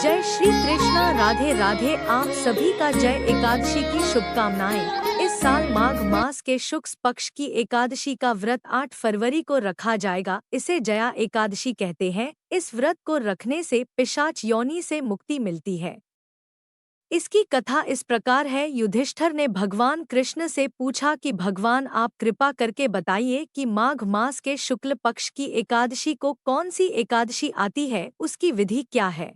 जय श्री कृष्णा। राधे राधे। आप सभी का जय एकादशी की शुभकामनाएं। इस साल माघ मास के शुक्ल पक्ष की एकादशी का व्रत 8 फरवरी को रखा जाएगा। इसे जया एकादशी कहते हैं। इस व्रत को रखने से पिशाच योनि से मुक्ति मिलती है। इसकी कथा इस प्रकार है। युधिष्ठिर ने भगवान कृष्ण से पूछा कि भगवान आप कृपा करके बताइए कि माघ मास के शुक्ल पक्ष की एकादशी को कौन सी एकादशी आती है, उसकी विधि क्या है,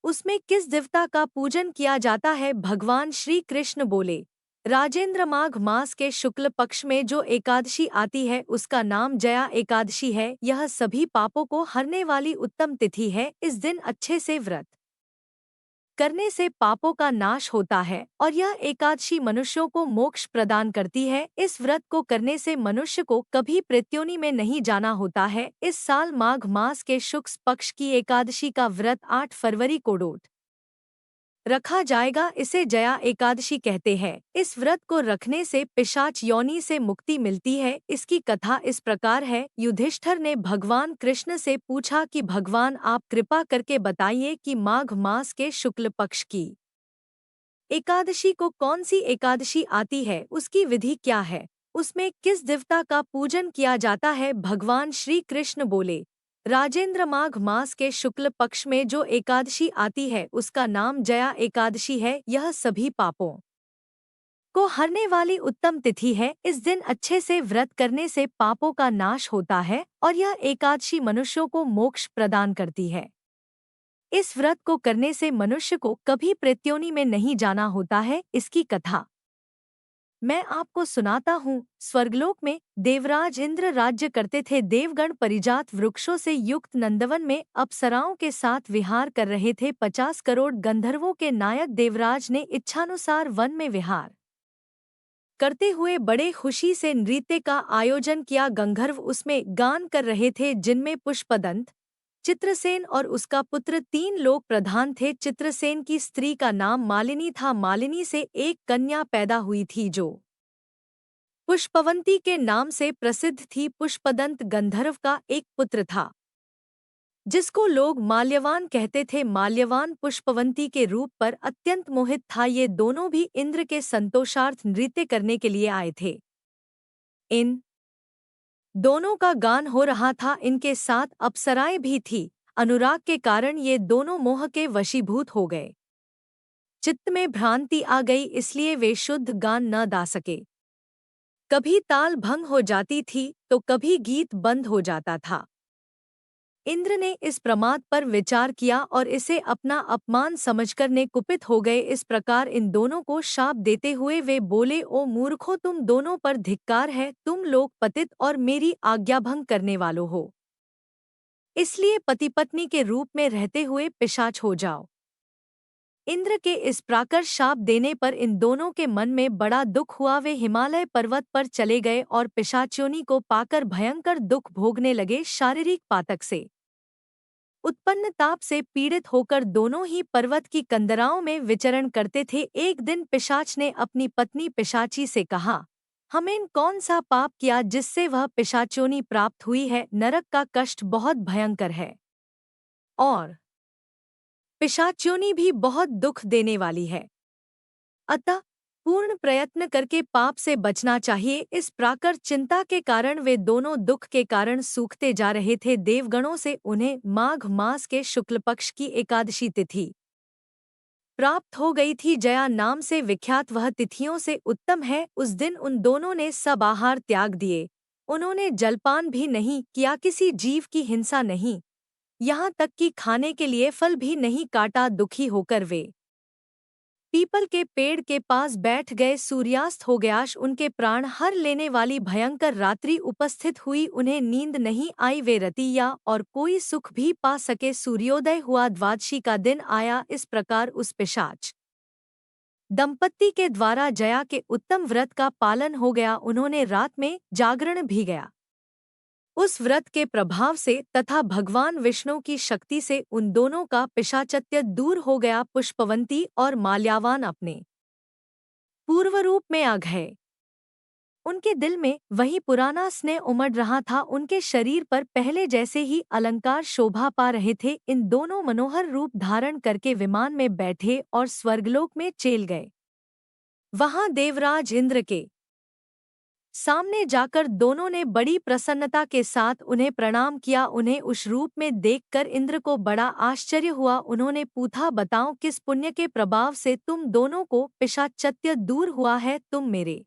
उसमें किस देवता का पूजन किया जाता है। भगवान श्री कृष्ण बोले, राजेंद्र, माघ मास के शुक्ल पक्ष में जो एकादशी आती है उसका नाम जया एकादशी है। यह सभी पापों को हरने वाली उत्तम तिथि है। इस दिन अच्छे से व्रत करने से पापों का नाश होता है और यह एकादशी मनुष्यों को मोक्ष प्रदान करती है। इस व्रत को करने से मनुष्य को कभी प्रत्योनि में नहीं जाना होता है। इस साल माघ मास के शुक्ल पक्ष की एकादशी का व्रत 8 फरवरी को रखा जाएगा। इसे जया एकादशी कहते हैं। इस व्रत को रखने से पिशाच योनि से मुक्ति मिलती है। इसकी कथा इस प्रकार है। युधिष्ठिर ने भगवान कृष्ण से पूछा कि भगवान आप कृपा करके बताइए कि माघ मास के शुक्ल पक्ष की एकादशी को कौन सी एकादशी आती है, उसकी विधि क्या है, उसमें किस देवता का पूजन किया जाता है। भगवान श्री कृष्ण बोले, राजेंद्र, माघ मास के शुक्ल पक्ष में जो एकादशी आती है उसका नाम जया एकादशी है। यह सभी पापों को हरने वाली उत्तम तिथि है। इस दिन अच्छे से व्रत करने से पापों का नाश होता है और यह एकादशी मनुष्यों को मोक्ष प्रदान करती है। इस व्रत को करने से मनुष्य को कभी प्रत्योनि में नहीं जाना होता है। इसकी कथा मैं आपको सुनाता हूँ। स्वर्गलोक में देवराज इंद्र राज्य करते थे। देवगण परिजात वृक्षों से युक्त नंदवन में अप्सराओं के साथ विहार कर रहे थे। 50 करोड़ गंधर्वों के नायक देवराज ने इच्छानुसार वन में विहार करते हुए बड़े खुशी से नृत्य का आयोजन किया। गंधर्व उसमें गान कर रहे थे, जिनमें पुष्पदंत, चित्रसेन और उसका पुत्र 3 लोग प्रधान थे। चित्रसेन की स्त्री का नाम मालिनी था। मालिनी से एक कन्या पैदा हुई थी जो पुष्पवंती के नाम से प्रसिद्ध थी। पुष्पदंत गंधर्व का एक पुत्र था जिसको लोग माल्यवान कहते थे। माल्यवान पुष्पवंती के रूप पर अत्यंत मोहित था। ये दोनों भी इंद्र के संतोषार्थ नृत्य करने के लिए आए थे। इन दोनों का गान हो रहा था। इनके साथ अप्सराएं भी थी। अनुराग के कारण ये दोनों मोह के वशीभूत हो गए। चित्त में भ्रांति आ गई, इसलिए वे शुद्ध गान न गा सके। कभी ताल भंग हो जाती थी तो कभी गीत बंद हो जाता था। इंद्र ने इस प्रमाद पर विचार किया और इसे अपना अपमान समझकर ने कुपित हो गए। इस प्रकार इन दोनों को शाप देते हुए वे बोले, ओ मूर्खों, तुम दोनों पर धिक्कार है। तुम लोग पतित और मेरी आज्ञाभंग करने वालों हो, इसलिए पति पत्नी के रूप में रहते हुए पिशाच हो जाओ। इंद्र के इस प्राकर शाप देने पर इन दोनों के मन में बड़ा दुख हुआ। वे हिमालय पर्वत पर चले गए और पिशाच्योनी को पाकर भयंकर दुख भोगने लगे। शारीरिक पातक से उत्पन्न ताप से पीड़ित होकर दोनों ही पर्वत की कंदराओं में विचरण करते थे। एक दिन पिशाच ने अपनी पत्नी पिशाची से कहा, हमें कौन सा पाप किया जिससे वह पिशाच्योनी प्राप्त हुई है। नरक का कष्ट बहुत भयंकर है और पिशाच्योनी भी बहुत दुख देने वाली है, अतः पूर्ण प्रयत्न करके पाप से बचना चाहिए। इस प्राकर चिंता के कारण वे दोनों दुख के कारण सूखते जा रहे थे। देवगणों से उन्हें माघ मास के शुक्ल पक्ष की एकादशी तिथि प्राप्त हो गई थी। जया नाम से विख्यात वह तिथियों से उत्तम है। उस दिन उन दोनों ने सब आहार त्याग दिए। उन्होंने जलपान भी नहीं किया, किसी जीव की हिंसा नहीं, यहाँ तक कि खाने के लिए फल भी नहीं काटा। दुखी होकर वे पीपल के पेड़ के पास बैठ गए। सूर्यास्त हो गया। उनके प्राण हर लेने वाली भयंकर रात्रि उपस्थित हुई। उन्हें नींद नहीं आई। वे रतिया और कोई सुख भी पा सके। सूर्योदय हुआ, द्वादशी का दिन आया। इस प्रकार उस पिशाच दंपत्ति के द्वारा जया के उत्तम व्रत का पालन हो गया। उन्होंने रात में जागरण भी गया। उस व्रत के प्रभाव से तथा भगवान विष्णु की शक्ति से उन दोनों का पिशाचत्य दूर हो गया। पुष्पवंती और माल्यावान अपने पूर्व रूप में आ गए। उनके दिल में वही पुराना स्नेह उमड़ रहा था। उनके शरीर पर पहले जैसे ही अलंकार शोभा पा रहे थे। इन दोनों मनोहर रूप धारण करके विमान में बैठे और स्वर्गलोक में चल गए। वहां देवराज इंद्र के सामने जाकर दोनों ने बड़ी प्रसन्नता के साथ उन्हें प्रणाम किया। उन्हें उस रूप में देखकर इंद्र को बड़ा आश्चर्य हुआ। उन्होंने पूछा, बताओ किस पुण्य के प्रभाव से तुम दोनों को पिशाचत्य दूर हुआ है? तुम मेरे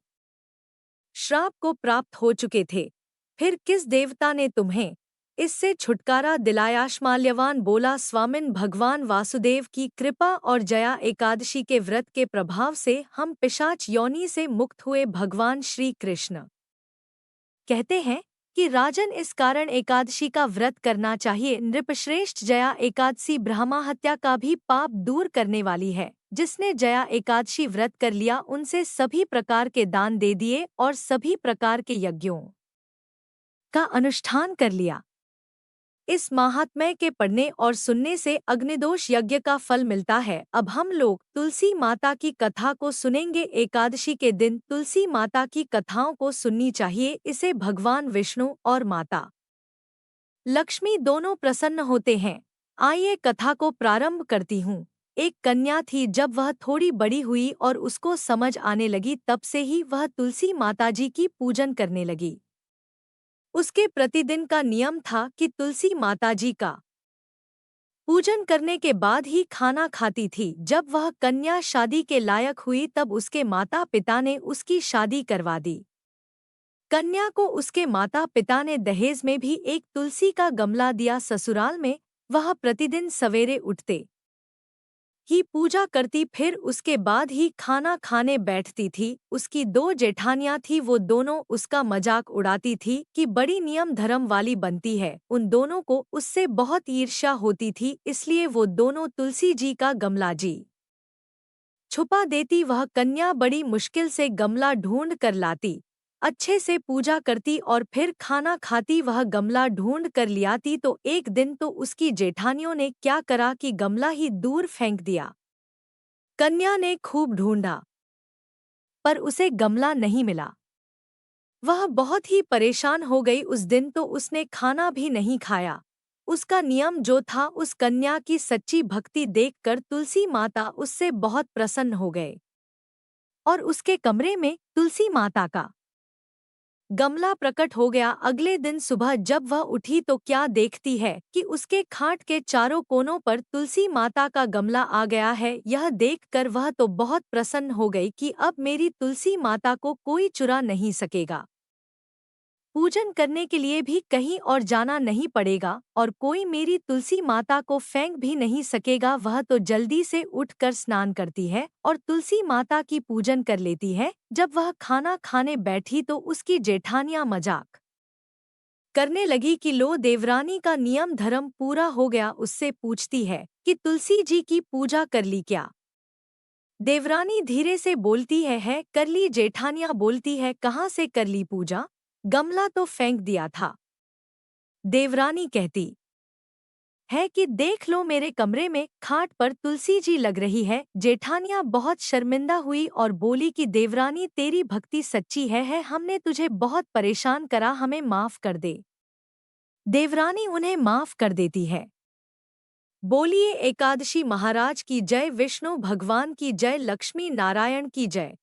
श्राप को प्राप्त हो चुके थे, फिर किस देवता ने तुम्हें इससे छुटकारा दिलाया? माल्यवान बोला, स्वामिन भगवान वासुदेव की कृपा और जया एकादशी के व्रत के प्रभाव से हम पिशाच योनि से मुक्त हुए। भगवान श्री कृष्ण कहते हैं कि राजन, इस कारण एकादशी का व्रत करना चाहिए। नृपश्रेष्ठ, जया एकादशी ब्रह्मा हत्या का भी पाप दूर करने वाली है। जिसने जया एकादशी व्रत कर लिया उनसे सभी प्रकार के दान दे दिए और सभी प्रकार के यज्ञों का अनुष्ठान कर लिया। इस महात्म्य के पढ़ने और सुनने से अग्निदोष यज्ञ का फल मिलता है। अब हम लोग तुलसी माता की कथा को सुनेंगे। एकादशी के दिन तुलसी माता की कथाओं को सुननी चाहिए। इसे भगवान विष्णु और माता लक्ष्मी दोनों प्रसन्न होते हैं। आइए कथा को प्रारंभ करती हूँ। एक कन्या थी। जब वह थोड़ी बड़ी हुई और उसको समझ आने लगी, तब से ही वह तुलसी माताजी की पूजन करने लगी। उसके प्रतिदिन का नियम था कि तुलसी माताजी का पूजन करने के बाद ही खाना खाती थी। जब वह कन्या शादी के लायक हुई तब उसके माता पिता ने उसकी शादी करवा दी। कन्या को उसके माता पिता ने दहेज में भी एक तुलसी का गमला दिया। ससुराल में वह प्रतिदिन सवेरे उठते ही पूजा करती, फिर उसके बाद ही खाना खाने बैठती थी। उसकी दो जेठानियां थी, वो दोनों उसका मजाक उड़ाती थी कि बड़ी नियम धर्म वाली बनती है। उन दोनों को उससे बहुत ईर्ष्या होती थी, इसलिए वो दोनों तुलसी जी का गमला जी छुपा देती। वह कन्या बड़ी मुश्किल से गमला ढूंढ कर लाती, अच्छे से पूजा करती और फिर खाना खाती। वह गमला ढूंढ कर लियाती तो एक दिन तो उसकी जेठानियों ने क्या करा कि गमला ही दूर फेंक दिया। कन्या ने खूब ढूंढा पर उसे गमला नहीं मिला। वह बहुत ही परेशान हो गई। उस दिन तो उसने खाना भी नहीं खाया। उसका नियम जो था, उस कन्या की सच्ची भक्ति देखकर तुलसी माता उससे बहुत प्रसन्न हो गए और उसके कमरे में तुलसी माता का गमला प्रकट हो गया। अगले दिन सुबह जब वह उठी तो क्या देखती है कि उसके खाट के चारों कोनों पर तुलसी माता का गमला आ गया है। यह देखकर वह तो बहुत प्रसन्न हो गई कि अब मेरी तुलसी माता को कोई चुरा नहीं सकेगा। पूजन करने के लिए भी कहीं और जाना नहीं पड़ेगा और कोई मेरी तुलसी माता को फेंक भी नहीं सकेगा। वह तो जल्दी से उठकर स्नान करती है और तुलसी माता की पूजन कर लेती है। जब वह खाना खाने बैठी तो उसकी जेठानियां मजाक करने लगी कि लो, देवरानी का नियम धर्म पूरा हो गया। उससे पूछती है कि तुलसी जी की पूजा कर ली क्या? देवरानी धीरे से बोलती है कर ली। जेठानियां बोलती है, कहाँ से कर ली पूजा? गमला तो फेंक दिया था। देवरानी कहती है कि देख लो, मेरे कमरे में खाट पर तुलसी जी लग रही है। जेठानियां बहुत शर्मिंदा हुई और बोली कि देवरानी, तेरी भक्ति सच्ची है, हमने तुझे बहुत परेशान करा, हमें माफ कर दे। देवरानी उन्हें माफ कर देती है। बोलिए एकादशी महाराज की जय, विष्णु भगवान की जय, लक्ष्मी नारायण की जय।